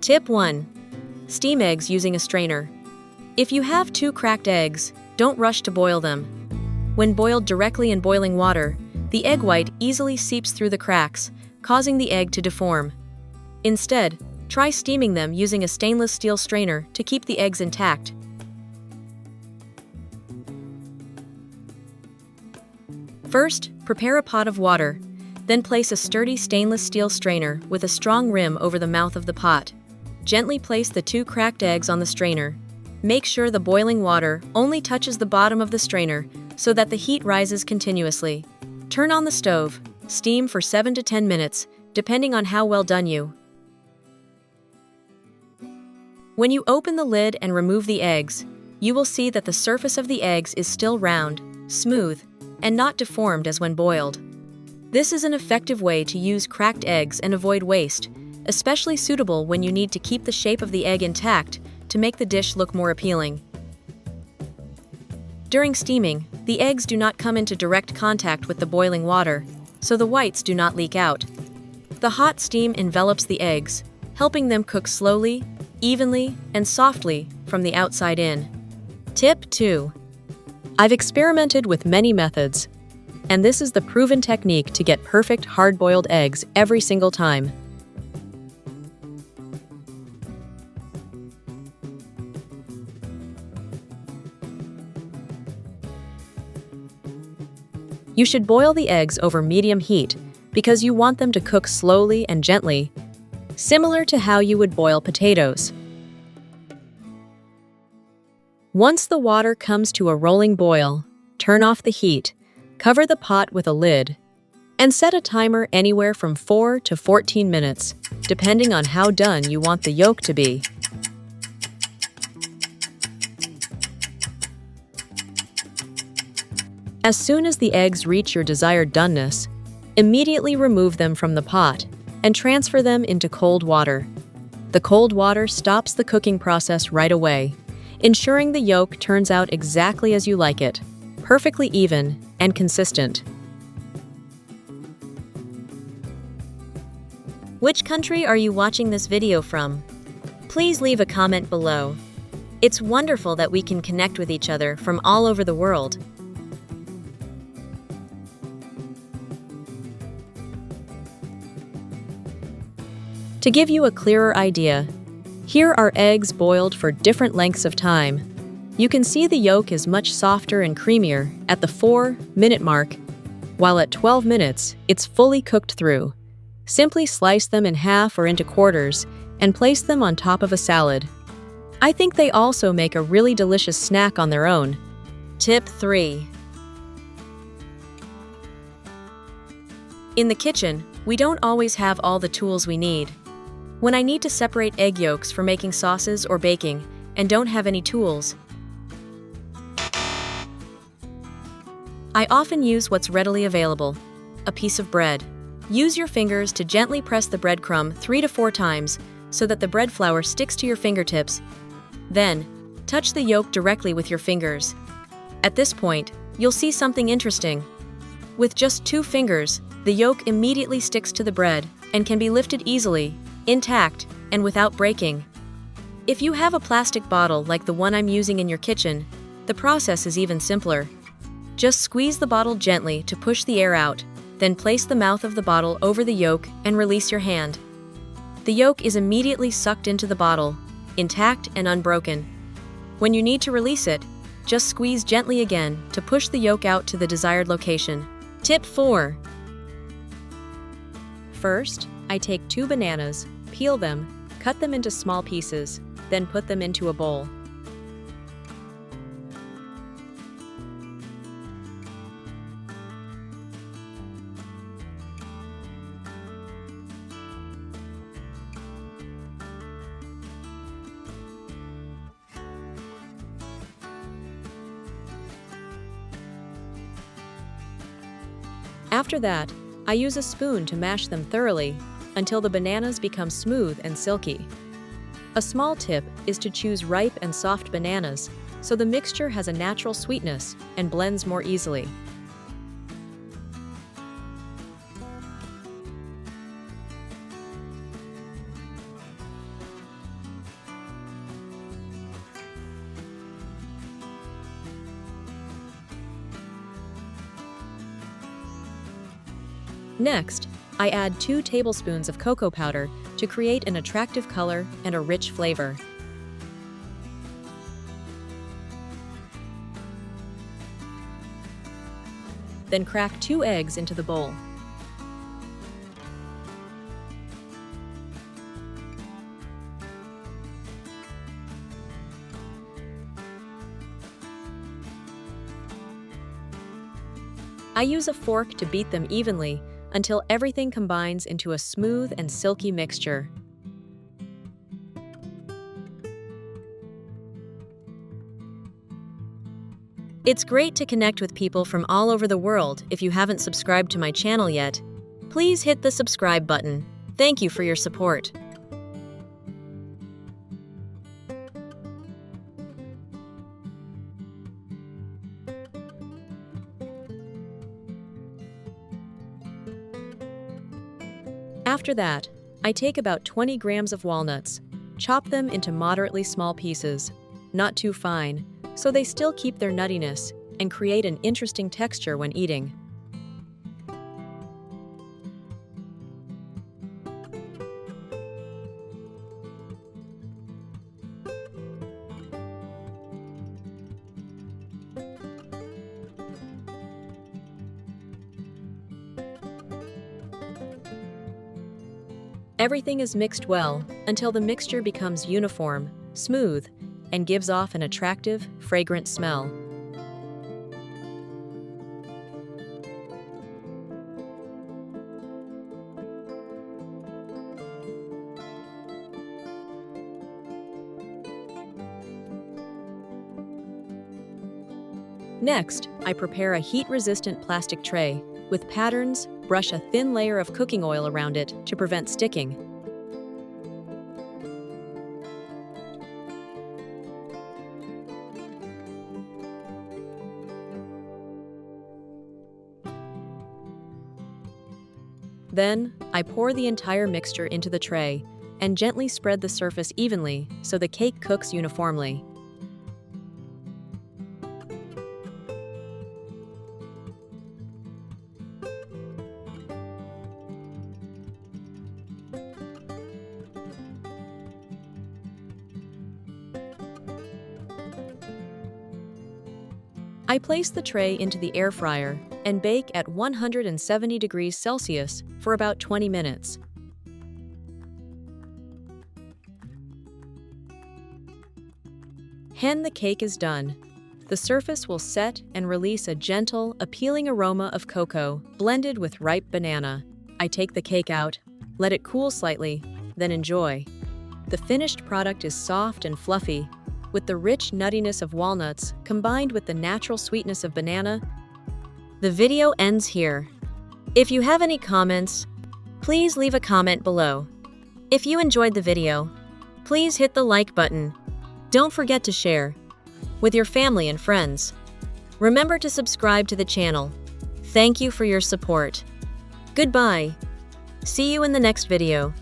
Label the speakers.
Speaker 1: Tip 1. Steam eggs using a strainer. If you have 2 cracked eggs, don't rush to boil them. When boiled directly in boiling water, the egg white easily seeps through the cracks, causing the egg to deform. Instead, try steaming them using a stainless steel strainer to keep the eggs intact. First, prepare a pot of water. Then place a sturdy stainless steel strainer with a strong rim over the mouth of the pot. Gently place the 2 cracked eggs on the strainer. Make sure the boiling water only touches the bottom of the strainer so that the heat rises continuously. Turn on the stove. Steam for 7 to 10 minutes, depending on how well done you. When you open the lid and remove the eggs, you will see that the surface of the eggs is still round, smooth, and not deformed as when boiled. This is an effective way to use cracked eggs and avoid waste, especially suitable when you need to keep the shape of the egg intact to make the dish look more appealing. During steaming, the eggs do not come into direct contact with the boiling water, so the whites do not leak out. The hot steam envelops the eggs, helping them cook slowly, evenly, and softly from the outside in. Tip 2. I've experimented with many methods, and this is the proven technique to get perfect hard-boiled eggs every single time. You should boil the eggs over medium heat because you want them to cook slowly and gently, similar to how you would boil potatoes. Once the water comes to a rolling boil, turn off the heat, cover the pot with a lid, and set a timer anywhere from 4 to 14 minutes, depending on how done you want the yolk to be. As soon as the eggs reach your desired doneness, immediately remove them from the pot and transfer them into cold water. The cold water stops the cooking process right away, ensuring the yolk turns out exactly as you like it, perfectly even and consistent. Which country are you watching this video from? Please leave a comment below. It's wonderful that we can connect with each other from all over the world. To give you a clearer idea, here are eggs boiled for different lengths of time. You can see the yolk is much softer and creamier at the 4-minute mark, while at 12 minutes, it's fully cooked through. Simply slice them in half or into quarters and place them on top of a salad. I think they also make a really delicious snack on their own. Tip 3. In the kitchen, we don't always have all the tools we need. When I need to separate egg yolks for making sauces or baking and don't have any tools, I often use what's readily available: a piece of bread. Use your fingers to gently press the breadcrumb 3 to 4 times so that the bread flour sticks to your fingertips. Then, touch the yolk directly with your fingers. At this point, you'll see something interesting. With just 2 fingers, the yolk immediately sticks to the bread and can be lifted easily, intact, and without breaking. If you have a plastic bottle like the one I'm using in your kitchen, the process is even simpler. Just squeeze the bottle gently to push the air out, then place the mouth of the bottle over the yolk and release your hand. The yolk is immediately sucked into the bottle, intact and unbroken. When you need to release it, just squeeze gently again to push the yolk out to the desired location. Tip 4. First, I take 2 bananas, peel them, cut them into small pieces, then put them into a bowl. After that, I use a spoon to mash them thoroughly until the bananas become smooth and silky. A small tip is to choose ripe and soft bananas so the mixture has a natural sweetness and blends more easily. Next, I add 2 tablespoons of cocoa powder to create an attractive color and a rich flavor. Then crack 2 eggs into the bowl. I use a fork to beat them evenly until everything combines into a smooth and silky mixture. It's great to connect with people from all over the world. If you haven't subscribed to my channel yet, please hit the subscribe button. Thank you for your support. After that, I take about 20 grams of walnuts, chop them into moderately small pieces, not too fine, so they still keep their nuttiness and create an interesting texture when eating. Everything is mixed well until the mixture becomes uniform, smooth, and gives off an attractive, fragrant smell. Next, I prepare a heat-resistant plastic tray. With patterns, brush a thin layer of cooking oil around it to prevent sticking. Then, I pour the entire mixture into the tray and gently spread the surface evenly so the cake cooks uniformly. I place the tray into the air fryer and bake at 170 degrees Celsius for about 20 minutes. When the cake is done, the surface will set and release a gentle, appealing aroma of cocoa blended with ripe banana. I take the cake out, let it cool slightly, then enjoy. The finished product is soft and fluffy, with the rich nuttiness of walnuts combined with the natural sweetness of banana. The video ends here. If you have any comments, please leave a comment below. If you enjoyed the video, please hit the like button. Don't forget to share with your family and friends. Remember to subscribe to the channel. Thank you for your support. Goodbye. See you in the next video.